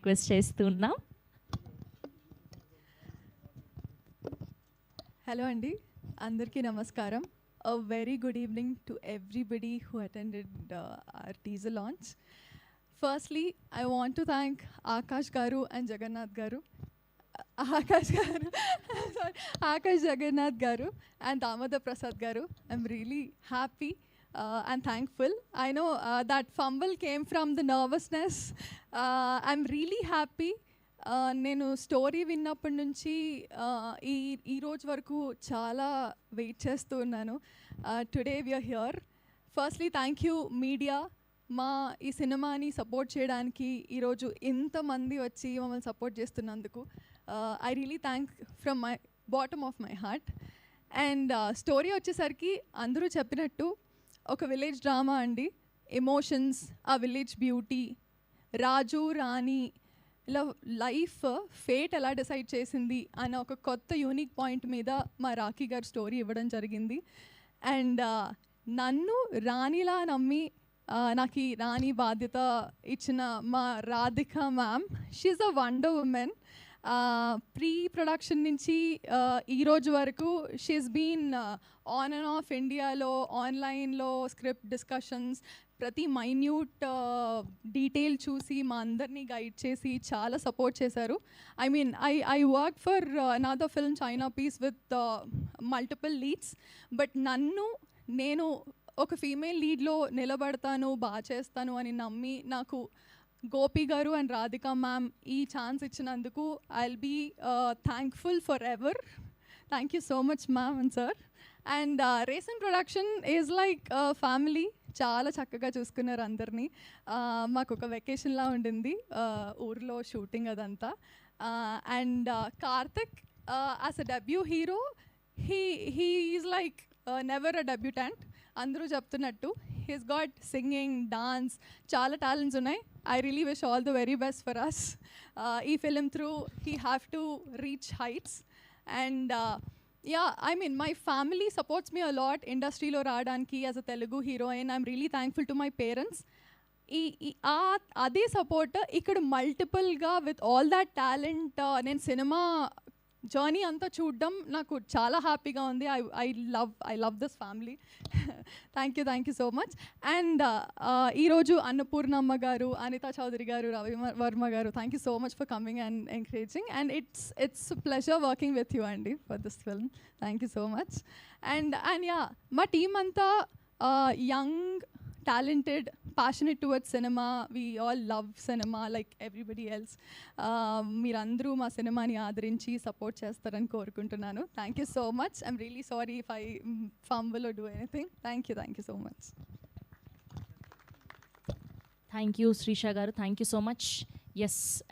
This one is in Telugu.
రిక్వెస్ట్ చేస్తున్నాం. హలో అండి, అందరికీ నమస్కారం. A very good evening to everybody who attended our teaser launch. Firstly, I want to thank Akash Garu and Jagannath Garu. Akash Garu, sorry, Akash Jagannath Garu and Damodar Prasad Garu. I'm really happy and thankful. I know that fumble came from the nervousness. I'm really happy. నేను స్టోరీ విన్నప్పటి నుంచి ఈ రోజు వరకు చాలా వెయిట్ చేస్తూ ఉన్నాను. Today we're here. Firstly thank you media, మా ఈ సినిమాని సపోర్ట్ చేయడానికి ఈరోజు ఇంతమంది వచ్చి మమ్మల్ని సపోర్ట్ చేస్తున్నందుకు I really thank from my bottom of my heart. And story వచ్చేసరికి అందరూ చెప్పినట్టు ఒక విలేజ్ డ్రామా అండి. ఎమోషన్స్, ఆ విలేజ్ బ్యూటీ, రాజు రాణి ఇలా లైఫ్ ఫేట్ ఎలా డిసైడ్ చేసింది అన్న ఒక కొత్త యూనిక్ పాయింట్ మీద మా రాఖీ గారు స్టోరీ ఇవ్వడం జరిగింది. అండ్ నన్ను రాణిలా నమ్మి నాకు ఈ రాణి బాధ్యత ఇచ్చిన మా Radhika ma'am, she's a wonder woman. Pre production నుంచి ఈరోజు వరకు she's been on and off ఇండియాలో, ఆన్లైన్లో స్క్రిప్ట్ డిస్కషన్స్, ప్రతి మైన్యూట్ డీటెయిల్ చూసి మా అందరినీ గైడ్ చేసి చాలా సపోర్ట్ చేశారు. I mean I work for another film China piece with multiple leads, but నేను ఒక ఫీమేల్ లీడ్లో నిలబడతాను, బాగా చేస్తాను అని నమ్మి నాకు గోపి గారు అండ్ రాధిక మ్యామ్ ఈ ఛాన్స్ ఇచ్చినందుకు I will be thankful for ever. Thank you so much ma'am and sir. And రేసన్ ప్రొడక్షన్ ఈజ్ లైక్ ఫ్యామిలీ. చాలా చక్కగా చూసుకున్నారు అందరినీ. మాకు ఒక వెకేషన్లా ఉండింది ఊర్లో షూటింగ్ అదంతా. And Karthik as a debut hero, he is like never a debutante. అందరూ చెప్తున్నట్టు హీస్ గాట్ సింగింగ్, డాన్స్, చాలా టాలెంట్స్ ఉన్నాయి. I really wish all the very best for us. ఈ film through he have to reach heights. And yeah, I mean my family supports me a lot ఇండస్ట్రీలో రావడానికి as a Telugu heroine. I'm really thankful to my parents. అదే సపోర్ట్ ఇక్కడ మల్టిపుల్గా విత్ ఆల్ దాట్ టాలెంట్ నేను సినిమా జర్నీ అంతా చూడడం నాకు చాలా హ్యాపీగా ఉంది. I love this family. Thank you so much. And ఈరోజు Annapurnamma garu, Anitha Chowdary garu, Ravi Varma garu, thank you so much for coming and encouraging. And it's pleasure working with you అండి for this film. Thank you so much. And yeah, మా టీమ్ అంతా young, talented, passionate towards cinema. We all love cinema like everybody else. మీరందరూ మా సినిమాని ఆదరించి సపోర్ట్ చేస్తారని కోరుకుంటున్నాను. Thank you so much. I'm really sorry if I fumble or do anything. Thank you so much. Thank you Sreesha garu, thank you so much. Yes,